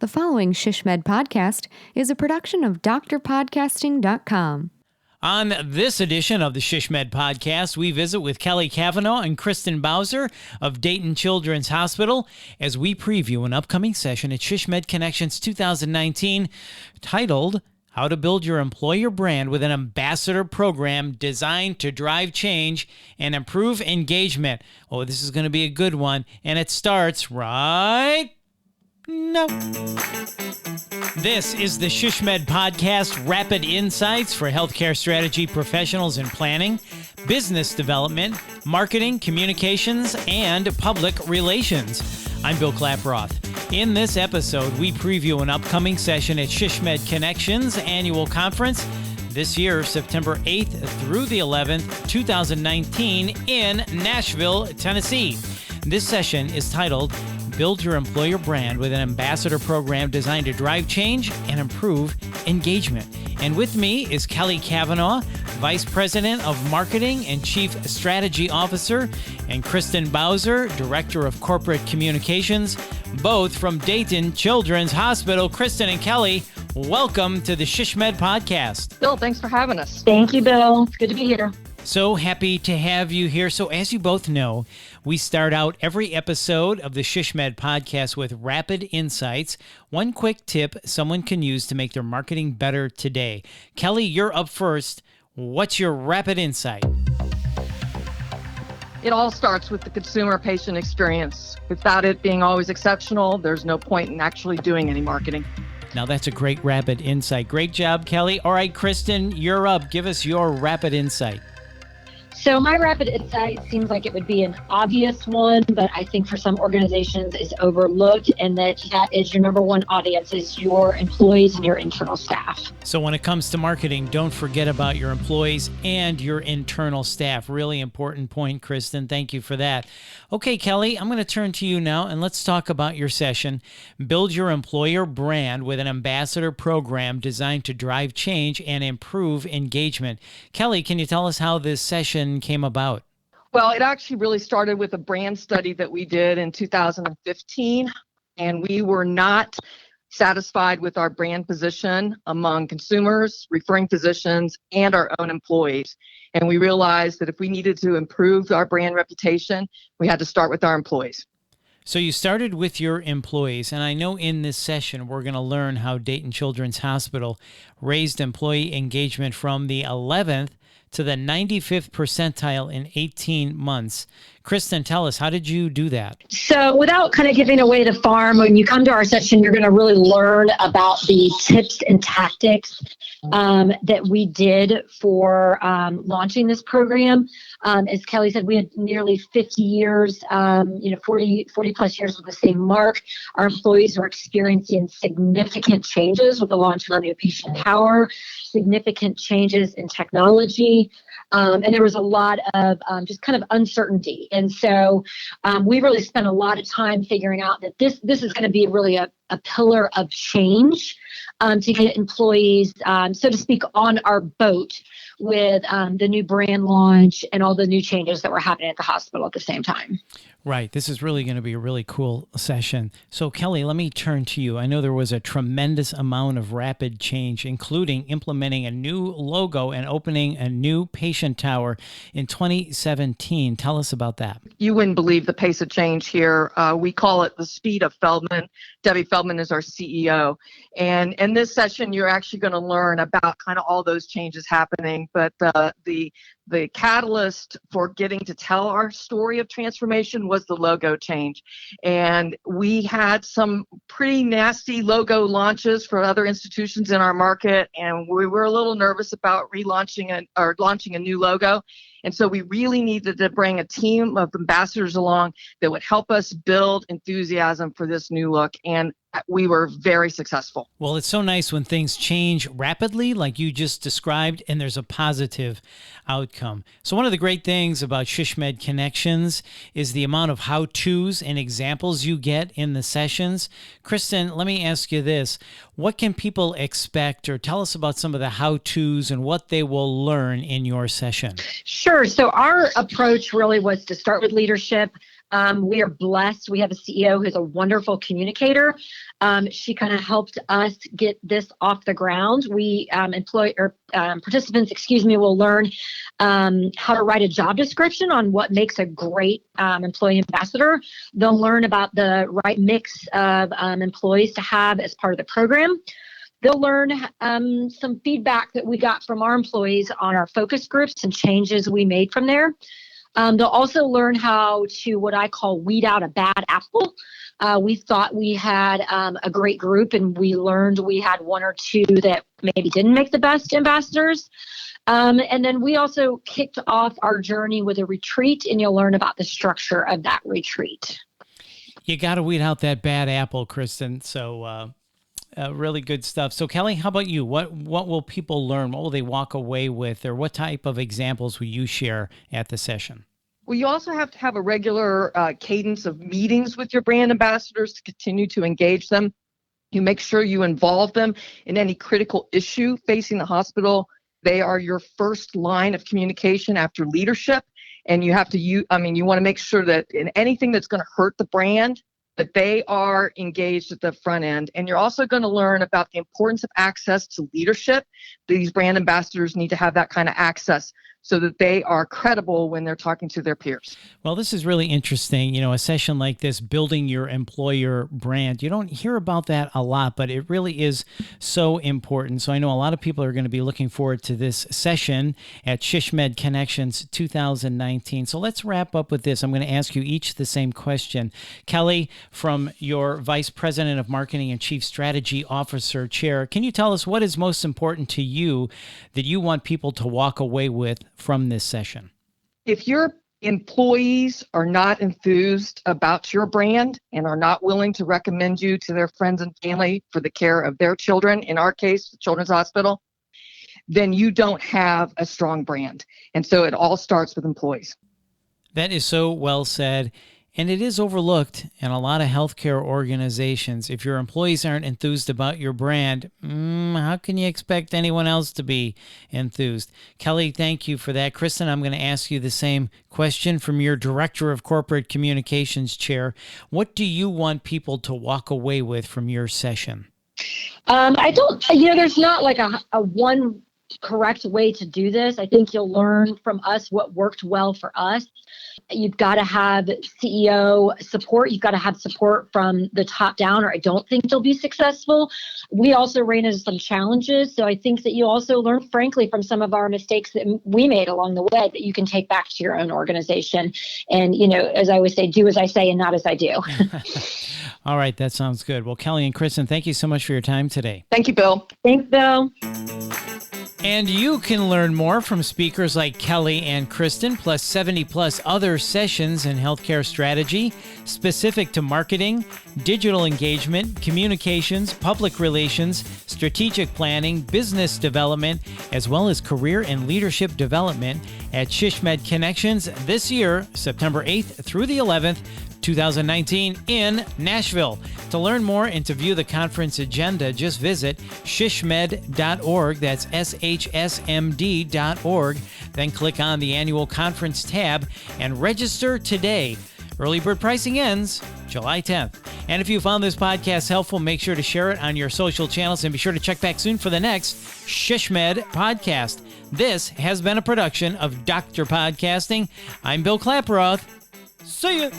The following ShishMed podcast is a production of drpodcasting.com. On this edition of the ShishMed podcast, we visit with Kelly Cavanaugh and Kristen Bowser of Dayton Children's Hospital as we preview an upcoming session at ShishMed Connections 2019 titled How to Build Your Employer Brand with an Ambassador Program Designed to Drive Change and Improve Engagement. Oh, this is going to be a good one, and it starts right now. This is the ShishMed Podcast, Rapid Insights for Healthcare Strategy Professionals in Planning, Business Development, Marketing, Communications, and Public Relations. I'm Bill Klaproth. In this episode, we preview an upcoming session at ShishMed Connections Annual Conference this year, September 8th through the 11th, 2019 in Nashville, Tennessee. This session is titled Build Your Employer Brand with an Ambassador Program Designed to Drive Change and Improve Engagement. And with me is Kelly Cavanaugh, Vice President of Marketing and Chief Strategy Officer, and Kristen Bowser, Director of Corporate Communications, both from Dayton Children's Hospital. Kristen and Kelly, welcome to the ShishMed Podcast. Bill, thanks for having us. Thank you, Bill. It's good to be here. So happy to have you here. So as you both know, we start out every episode of the ShishMed podcast with rapid insights, one quick tip someone can use to make their marketing better today. Kelly, you're up first. What's your rapid insight? It all starts with the consumer-patient experience. Without it being always exceptional, there's no point in actually doing any marketing. Now that's a great rapid insight. Great job, Kelly. All right, Kristen, you're up. Give us your rapid insight. So my rapid insight seems like it would be an obvious one, but I think for some organizations is overlooked, and that is your number one audience is your employees and your internal staff. So when it comes to marketing, don't forget about your employees and your internal staff. Really important point, Kristen. Thank you for that. Okay, Kelly, I'm going to turn to you now, and let's talk about your session, Build Your Employer Brand with an Ambassador Program Designed to Drive Change and Improve Engagement. Kelly, can you tell us how this session came about? Well, it actually really started with a brand study that we did in 2015, and we were not satisfied with our brand position among consumers, referring physicians, and our own employees. And we realized that if we needed to improve our brand reputation, we had to start with our employees. So you started with your employees, and I know in this session we're going to learn how Dayton Children's Hospital raised employee engagement from the 11th to the 95th percentile in 18 months. Kristen, tell us, how did you do that? So without kind of giving away the farm, when you come to our session, you're going to really learn about the tips and tactics that we did for launching this program. As Kelly said, we had nearly 50 years, 40 plus years with the same mark. Our employees were experiencing significant changes with the launch of our new patient power, significant changes in technology, and there was a lot of just kind of uncertainty. And so we really spent a lot of time figuring out that this is going to be really a pillar of change to get employees, so to speak, on our boat with the new brand launch and all the new changes that were happening at the hospital at the same time. Right. This is really going to be a really cool session. So, Kelly, let me turn to you. I know there was a tremendous amount of rapid change, including implementing a new logo and opening a new patient tower in 2017. Tell us about that. You wouldn't believe the pace of change here. We call it the speed of Feldman. Debbie Feldman is our CEO. And in this session, you're actually going to learn about kind of all those changes happening. But the catalyst for getting to tell our story of transformation was the logo change. And we had some pretty nasty logo launches for other institutions in our market, and we were a little nervous about launching a new logo. And so we really needed to bring a team of ambassadors along that would help us build enthusiasm for this new look. And we were very successful. Well, it's so nice when things change rapidly, like you just described, and there's a positive outcome. So one of the great things about ShishMed Connections is the amount of how-tos and examples you get in the sessions. Kristen, let me ask you this. What can people expect, or tell us about some of the how-tos and what they will learn in your session? Sure. So our approach really was to start with leadership, We are blessed. We have a CEO who's a wonderful communicator. She kind of helped us get this off the ground. We participants, will learn how to write a job description on what makes a great employee ambassador. They'll learn about the right mix of employees to have as part of the program. They'll learn some feedback that we got from our employees on our focus groups and changes we made from there. They'll also learn how to, what I call, weed out a bad apple. We thought we had a great group, and we learned we had one or two that maybe didn't make the best ambassadors. And then we also kicked off our journey with a retreat, and you'll learn about the structure of that retreat. You got to weed out that bad apple, Kristen. So really good stuff. So Kelly, how about you? What will people learn? What will they walk away with? Or what type of examples will you share at the session? Well, you also have to have a regular cadence of meetings with your brand ambassadors to continue to engage them. You make sure you involve them in any critical issue facing the hospital. They are your first line of communication after leadership. And you have to, you want to make sure that in anything that's going to hurt the brand, that they are engaged at the front end. And you're also going to learn about the importance of access to leadership. These brand ambassadors need to have that kind of access so that they are credible when they're talking to their peers. Well, this is really interesting. A session like this, building your employer brand. You don't hear about that a lot, but it really is so important. So I know a lot of people are going to be looking forward to this session at SHSMD Connections 2019. So let's wrap up with this. I'm going to ask you each the same question. Kelly, from your Vice President of Marketing and Chief Strategy Officer chair, can you tell us what is most important to you that you want people to walk away with from this session? If your employees are not enthused about your brand and are not willing to recommend you to their friends and family for the care of their children, in our case, the Children's Hospital, then you don't have a strong brand. And so it all starts with employees. That is so well said. And it is overlooked in a lot of healthcare organizations. If your employees aren't enthused about your brand, how can you expect anyone else to be enthused? Kelly, thank you for that. Kristen, I'm going to ask you the same question from your Director of Corporate Communications chair. What do you want people to walk away with from your session? There's not like a one correct way to do this. I think you'll learn from us what worked well for us. You've got to have CEO support. You've got to have support from the top down, or I don't think you'll be successful. We also ran into some challenges. So I think that you also learn, frankly, from some of our mistakes that we made along the way that you can take back to your own organization. And, as I always say, do as I say and not as I do. All right. That sounds good. Well, Kelly and Kristen, thank you so much for your time today. Thank you, Bill. Thanks, Bill. And you can learn more from speakers like Kelly and Kristen, plus 70 plus other sessions in healthcare strategy, specific to marketing, digital engagement, communications, public relations, strategic planning, business development, as well as career and leadership development at SHSMD Connections this year, September 8th through the 11th, 2019 in Nashville. To learn more and to view the conference agenda, just visit shsmd.org. That's shsmd.org. Then click on the annual conference tab and register today. Early bird pricing ends July 10th. And if you found this podcast helpful, make sure to share it on your social channels and be sure to check back soon for the next SHSMD podcast. This has been a production of Dr. Podcasting. I'm Bill Klaproth. See ya.